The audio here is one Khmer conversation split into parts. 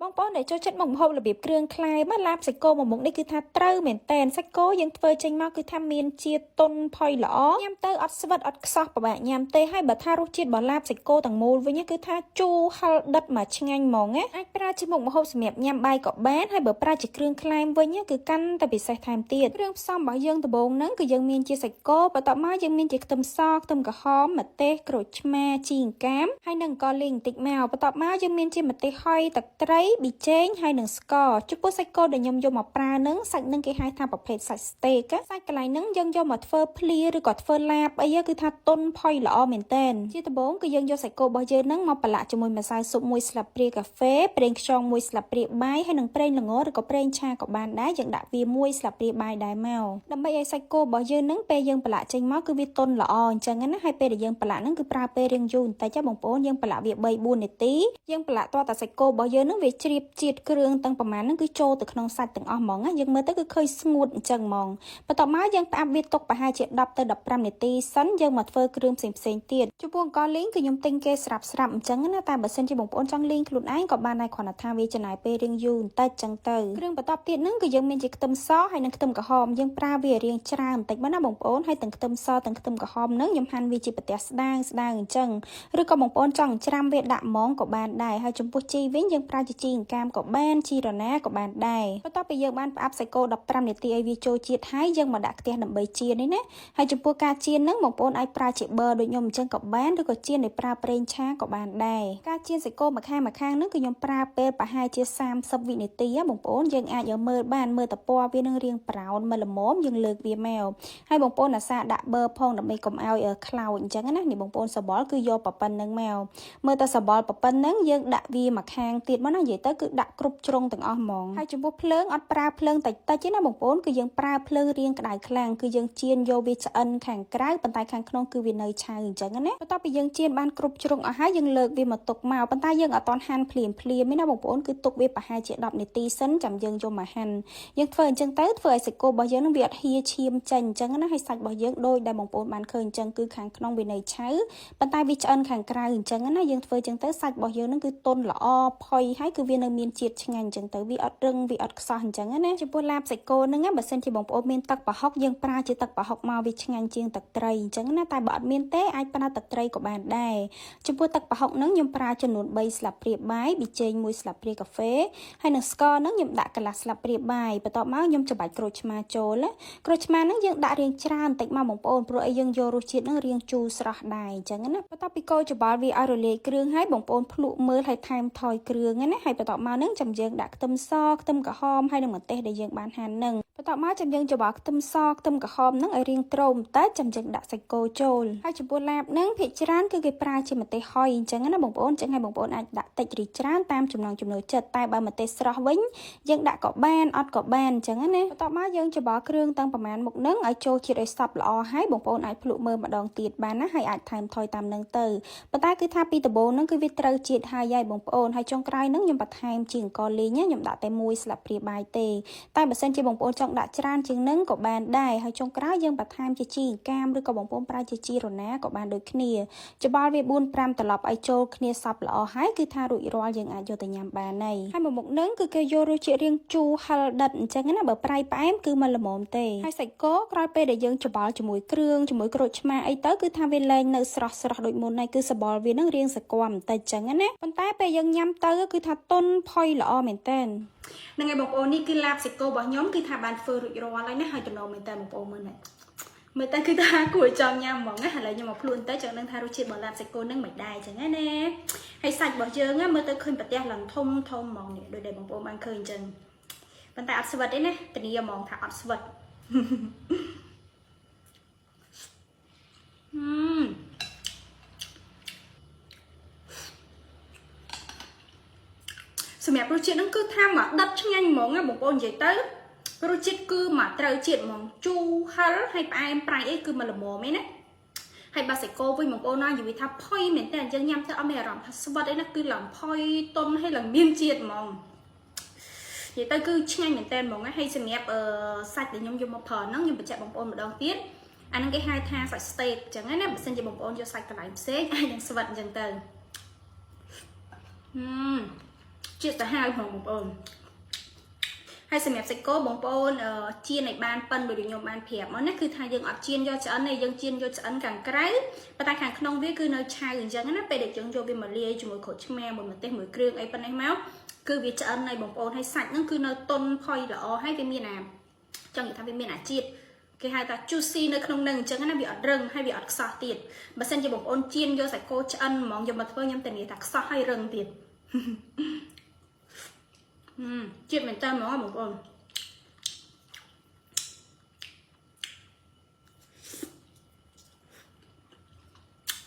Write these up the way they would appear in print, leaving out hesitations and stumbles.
បងប្អូនដែលចូលចិត្តមកម្ហូបរបៀបគ្រឿងខ្លែមកឡាបសាច់គោមួយមុខនេះគឺថាត្រូវមែនតែនសាច់គោយើងធ្វើចេញមកគឺថាមានជាតិទន់ផុយល្អញ៉ាំទៅអត់ស្វិតអត់ខ្សោះពិបាកញ៉ាំទេហើយបើថារសជាតិរបស់ឡាបសាច់គោទាំងមូលវិញគឺថាជូរហឹរដិតមកឆ្ងាញ់ហ្មងណាអាចប្រើជាមុខម្ហូបសម្រាប់ញ៉ាំបាយក៏បានហើយបើប្រើជាគ្រឿងខ្លែមវិញគឺកាន់តែពិសេសថែមទៀតគ្រឿងផ្សំរបស់យើងដំបូងហ្នឹងគឺយើងមានជាសាច់គោបន្ទាប់មកយើងមានជាខ្ទឹមសខ្ទឹមក្រហមម្ទេសក្រូចឆ្មាជីអង្កាមហើយនឹងអង្ករលីងបន្តិចមកបន្ទាប់មកយើងមានជាម្ទេសហុយទឹកត្រីប៊ីចេងហើយនឹងស្ករចំពោះសាច់គោដែលខ្ញុំយកមកប្រើនឹងសាច់នឹងគេហៅថាប្រភេទសាច់ស្តេកសាច់កន្លែងហ្នឹងយើងយកមកធ្វើភ្លាឬក៏ធ្វើឡាបអីគឺថាទុនផុយល្អមែនតែនជាដំបូងគឺយើងយកសាច់គោរបស់យើងហ្នឹងមកប្រឡាក់ជាមួយម្សៅស៊ុប1ស្លាបព្រាកាហ្វេប្រេងខ្យង1ស្លាបព្រាបាយហើយនឹងប្រេងល្ងឬក៏ប្រេងឆាក៏បានដែរយើងដាក់វា1ស្លាបព្រាបាយដែរមកដើម្បីឲ្យសាច់គោរបស់យើងហ្នឹងពេលយើងប្រឡាក់ចេញមកគឺវាទុនល្អអញ្ចឹងណាហើយពេលដែលយើងប្រឡាក់ហ្នឹងគឺប្រើពេលរៀងយូរបន្តិចបងប្អូនយើងប្រឡាក់វា3-4នាទីយើងប្រឡាក់តតែសាច់គោរបស់យើងហ្នឹងវាជ្រាបជាតិគ្រឿងទាំងប្រមាណហ្នឹងគឺចូលទៅក្នុងសាច់ទាំងអស់ហ្មងណាយើងមើលទៅគឺឃើញស្ងួតអញ្ចឹងហ្មងបន្ទាប់មកយើងផ្អាប់វាទុកប្រហែលជា10ទៅ15នាទីសិនយើងមកធ្វើគ្រឿងផ្សេងទៀតចំពោះអង្ករលីងគឺខ្ញុំទិញគេស្រាប់អញ្ចឹងណាតែបើសិនជាបងប្អូនចង់លីងខ្លួនឯងក៏បានដែរគ្រាន់តែថាវាចំណាយពេលរៀងយូរបន្តិចអញ្ចឹងទៅគ្រឿងបន្ទាប់ទៀតហ្នឹងគឺយើងមានជាខ្ទឹមសហើយនិងខ្ទឹមក្រហមយើងប្រើវារៀងច្រើនបន្តិចមកណាបងប្អូនហើយទាំងខ្ទឹមសទាំងខ្ទឹមក្រហមហ្នឹងខ្ញុំហាន់វាជាប្រទះស្ដាងអញ្ចឹងឬក៏បងប្អូនចង់ច្រាំវាដាក់ហ្មងក៏បានដែរហើយចំពោះជីវិញយើងប្រើជាជីអង្កាមក៏បានជីរណាក៏បានដែរបន្ទាប់ពីយើងបានផ្អាប់សាច់គោ15នាទីឲ្យវាចូលជាតិហើយយើងមកដាក់ខ្ទះដើម្បីចៀននេះណាហើយចំពោះការចៀនហ្នឹងបងប្អូនអាចប្រើជាប៊ឺដូចខ្ញុំអញ្ចឹងក៏បានឬក៏ចៀនដោយប្រើប្រេងឆាក៏បានដែរការចៀនសាច់គោម្ខាងហ្នឹងគឺខ្ញុំប្រើពេលប្រហែលជា30វិនាទីបងប្អូនយើងអាចយកមើលបានមើលតពណ៌វានឹងរាងប្រោនមកល្មមយើងលើកវាមកហើយបងប្អូនអាសាដាក់ប៊ឺផងដើម្បីកុំឲ្យខ្លោចអញ្ចឹងណានេះបងប្អូនសបល់គឺយកប៉ុណ្្នឹងមកមើលតែសបល់ប៉ុណ្្នឹងយើងដាក់វាម្ខាងទៀតមកណានិយាយទៅគឺដាក់គ្រប់ជ្រុងទាំងអស់ហ្មងហើយចំពោះភ្លើងអត់ប្រើភ្លើងតិចទេណាបងប្អូនគឺយើងប្រើភ្លើងរាងក្តៅខ្លាំងគឺយើងចៀនយកវាឆ្អិនខាងក្រៅប៉ុន្តែខាងក្នុងគឺវានៅឆៅអញ្ចឹងណាបន្ទាប់ពីយើងចៀនបានគ្រប់ជ្រុងអស់ហើយយើងលើកវាមកទុកមកប៉ុន្តែយើងអត់តន់ហាន់ភ្លាមទេណាបងប្អូនគឺទុកវាប្រហែលជា10នាទីសិនចាំយើងយកមកហាន់យើងធ្វើអញ្ចឹងទៅធ្វើឲ្យសាច់គោរបស់យើងនឹងវាអត់ហៀឈាមចេញអញ្ចឹងណាហើយសាច់របស់យើងដូចដែលបងប្អូនបានឃើញអញ្ចឹងគឺខាងក្នុងវានៅឆៅប៉ុន្តែវាឆ្អិនខាងក្រៅអញ្ចឹងណាយើងធ្វើអញ្ចឹងទៅសាច់របស់យើងនឹងគឺទន់ល្អផុយហើយគឺវានៅមានជាតិឆ្ងាញ់អញ្ចឹងទៅវាអត់រឹងវាអត់ខ្សោះអញ្ចឹងណាចំពោះឡាបសាច់គោហ្នឹងបើសិនជាបងប្អូនមានទឹកប្រហុកយើងប្រើជាទឹកប្រហុកមកវាឆ្ងាញ់ជាងទឹកត្រីអញ្ចឹងណាតែបើអត់មានទេអាចប្រើទឹកត្រីក៏បានដែរចំពោះទឹកប្រហុកហ្នឹងខ្ញុំប្រើចំនួន3ស្លាបព្រាបាយប៊ីចេង1ស្លាបព្រាកាហ្វេហើយនឹងស្ករហ្នឹងខ្ញុំដាក់កន្លះស្លាបព្រាបាយបន្ទាប់មកខ្ញុំច្របាច់ក្រូចឆ្មាចូលក្រូចឆ្មាហ្នឹងយើងដាក់រាងច្រើនបន្តិចមកបងប្អូនព្រោះអីយើងយករសជាតិហ្នឹងរាងជូរស្រស់ដែរអញ្ចឹងណាបន្ទាប់ពីកូរច្របល់វាឲ្យរលាយគ្រឿងហើយបងប្អូនភ្លក់មើលហើយថែមថយគ្រឿងណាហើយបន្ទាប់មកហ្នឹងចាំយើងដាក់ខ្ទឹមសខ្ទឹមក្រហមហើយនឹងម្ទេសដែលយើងបានហាន់ហ្នឹងបន្ទាប់មកចាំយើងច្របល់ខ្ទឹមសខ្ទឹមក្រហមហ្នឹងឲ្យរាងទ្រោមតែចាំយើងដាក់សាច់គោចូលហើយចំពោះឡាបហ្នឹងភាគច្រើនគឺគេប្រើជាម្ទេសហុយអញ្ចឹងណាបងប្អូនចឹងហើយបងប្អូនអាចដាក់តិចឬច្រើនតាមចំណង់ចំណូលចិត្តតែបើម្ទេសស្រស់វិញយើងដាក់ក៏បានអត់ក៏បានអញ្ចឹងណាបន្ទាប់មកយើងច្របល់គ្រឿងទាំងប្រមាណមុខហ្នឹងឲ្យចូលជាតិឲ្យសព្វល្អហើយបងប្អូនអាចភ្លក់មើលម្ដងទៀតបានណាហើយអាចថែមថយតាមហ្នឹងទៅប៉ុន្តែគឺថាពីដំបូងហ្នឹងគឺវាត្រូវជាតិហើយបងប្អូនហើយចុងក្រោយហ្នឹងខ្ញុំបន្ថែមជាអង្ករលីងខ្ញុំដាក់តែ1ស្លាបព្រាបាយទេតែបើសិនជាបងប្អូនចង់ដាក់ច្រើនជាងហ្នឹងក៏បានដែរហើយចុងក្រោយយើងបន្ថែមជាជីអង្កាមឬក៏បងប្អូនប្រើជាជីរណាក៏បានដូចគ្នាច្របល់វា4-5ត្រឡប់ឲ្យចូលគ្នាសព្វល្អហើយគឺថារួចរាល់យើងអាចយកទៅញ៉ាំបានហើយមួយមុខហ្នឹងគឺគេយករសជាតិរាងជូរហឹរដិតអញ្ចឹងណាបើប្រៃផ្អែមគឺមិនល្មមទេហើយសាច់គោក្រោយពេលដែលយើងច្របល់ជាមួយគ្រឿងជាមួយក្រូចឆ្មាអីទៅគឺថាវាលែងនៅស្រស់ដូចមុនហើយគឺសបល់វានឹងរាងសកមបន្តិចអញ្ចឹងណាប៉ុន្តែពេលយើងញ៉ាំទៅគឺថាទន់ផុយល្អមែនតើហ្នឹងហើយបងប្អូននេះគឺឡាបសាច់គោរបស់ខ្ញុំគឺថាបានធ្វើរួចរាល់ហើយណាហើយតំណមែនតើបងប្អូនមើលតែគឺថាគួរចង់ញ៉ាំហ្មងណាឥឡូវខ្ញុំមកខ្លួនទៅចង់ដឹងថារសជាតិរបស់ឡាបសាច់គោនឹងមិនដែរអញ្ចឹងណាហើយសាច់របស់យើងមើលទៅឃើញប្រទះឡើងធំហ្មងនេះដូចដែលបងប្អូនបានឃើញអញ្ចឹងប៉ុន្តែអត់ស្វិតទេណាធានាហ្មងថាអត់ស្វិតសម្រាប់រសជាតិហ្នឹងគឺថាមកដិតឆ្ងាញ់ហ្មងណាបងប្អូននិយាយទៅរសជាតិគឺមកត្រូវជាតិហ្មងជូរហឹរហើយផ្អែមប្រៃអីគឺមកល្មមឯណាហើយបាសាច់គោវិញបងប្អូនណានិយាយថាផុយមែនតើយើងញ៉ាំទៅអត់មានអារម្មណ៍ថាស្វិតអីណាគឺឡើងផុយទុនហើយឡើងមានជាតិហ្មងនិយាយទៅគឺឆ្ងាញ់មែនតើហ្មងណាហើយសម្រាប់សាច់ដែលខ្ញុំយកមកប្រើហ្នឹងខ្ញុំបញ្ជាក់បងប្អូនម្ដងទៀតអាហ្នឹងគេហៅថាសាច់ស្តេកអញ្ចឹងណាបើសិនជាបងប្អូនយកសាច់កន្លែងផ្សេងអាចនឹងស្វិតអញ្ចឹងទៅ ជាតិសាហាវផងបងប្អូនហើយសម្រាប់សាច់គោបងប្អូនជៀនឲ្យបានប៉ិនដូចខ្ញុំបានប្រាប់មកណាគឺថាយើងអត់ជៀនយកឆ្អិនទេយើងជៀនយកឆ្អិនខាងក្រៅប៉ុន្តែខាងក្នុងវាគឺនៅឆៅអញ្ចឹងណាពេលដែលយើងយកវាមកលាយជាមួយក្រូចឆ្មាមួយម្ទេសមួយគ្រឿងអីប៉ុណ្ណេះមកគឺវាឆ្អិនហើយបងប្អូនហើយសាច់ហ្នឹងគឺនៅតុនផុយល្អហើយវាមានចង់និយាយថាវាមានជាតិគេហៅថា juicy នៅក្នុងនឹងអញ្ចឹងណាវាអត់រឹងហើយវាអត់ខ្សោះទៀតបើសិនជាបងប្អូនជៀនយកសាច់គោឆ្អិនហ្មងយកមកធ្វើខ្ញុំតែនិយាយថាខ្សោះហើយរឹងទៀតជាតិមែនតើហ្មងបងប្អូន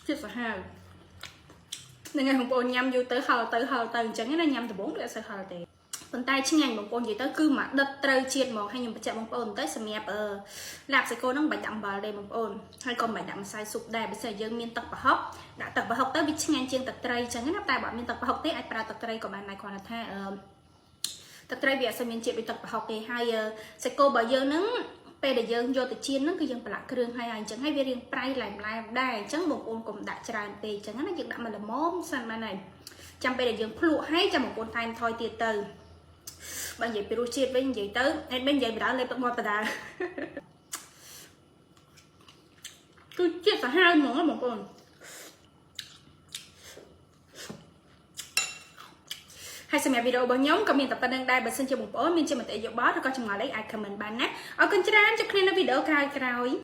ជាតិសាហាវនឹងឯងបងប្អូនញ៉ាំយូរទៅហល់ទៅអញ្ចឹងណាញ៉ាំដំបូងវាអត់សូវហល់ទេប៉ុន្តែឆ្ងាញ់បងប្អូននិយាយទៅគឺមកដិតត្រូវជាតិហ្មងហើយខ្ញុំបញ្ជាក់បងប្អូនទៅសម្រាប់ឡាបសាច់គោហ្នឹងមិនបាច់ដាក់អំបិលទេបងប្អូនហើយក៏មិនបាច់ដាក់ម្សៅស៊ុបដែរបើសិនយើងមានទឹកប្រហុកដាក់ទឹកប្រហុកទៅវាឆ្ងាញ់ជាងទឹកត្រីអញ្ចឹងណាតែបើអត់មានទឹកប្រហុកទេអាចប្រើទឹកត្រីក៏បានដែរគ្រាន់តែថាទឹកត្រីវាអត់សូវមានជាតិដូចទឹកប្រហុកទេហើយសាច់គោរបស់យើងហ្នឹងពេលដែលយើងយកទៅចៀនហ្នឹងគឺយើងប្រឡាក់គ្រឿងហើយអញ្ចឹងហើយវារៀងប្រៃឡែមដែរអញ្ចឹងបងប្អូនកុំដាក់ច្រើនពេកអញ្ចឹងណាយើងដាក់មកល្មមសិនបានហើយចាំពេលដែលយើងភ្លក់ហើយចាំបងប្អូនថែមថយទៀតទៅបើនិយាយពីរសជាតិវិញនិយាយទៅអេតមិននិយាយបដាលេបទឹកមាត់បដាគឺជាតិសាហាវហ្មងបងប្អូនហើយសម្រាប់វីដេអូរបស់ខ្ញុំក៏មានតែប៉ុណ្្នឹងដែរបើសិនជាបងប្អូនមានជាមតិយោបល់ឬក៏ចម្ងល់អីអាច comment បានណាអរគុណច្រើនជួបគ្នានៅវីដេអូក្រោយៗ